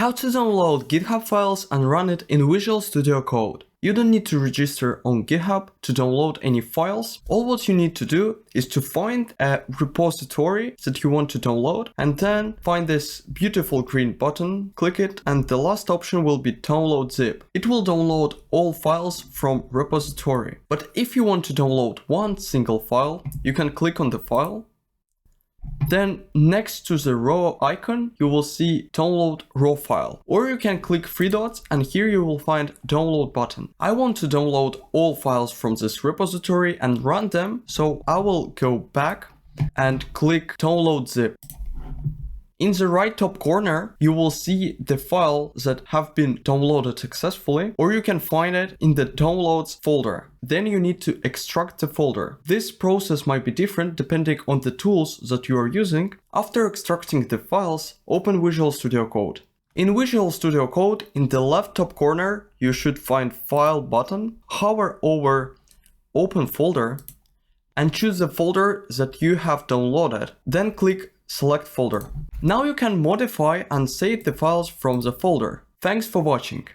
How to download GitHub files and run it in Visual Studio Code. You don't need to register on GitHub to download any files. All what you need to do is to find a repository that you want to download and then find this beautiful green button, click it, and the last option will be download zip. It will download all files from repository. But if you want to download one single file, you can click on the file. Then next to the raw icon, you will see download raw file, or you can click three dots and here you will find download button. I want to download all files from this repository and run them, so I will go back and click download zip. In the right top corner, you will see the files that have been downloaded successfully, or you can find it in the downloads folder. Then you need to extract the folder. This process might be different depending on the tools that you are using. After extracting the files, open Visual Studio Code. In Visual Studio Code, in the left top corner, you should find File button, hover over Open Folder, and choose the folder that you have downloaded. Then click Select Folder. Now you can modify and save the files from the folder. Thanks for watching.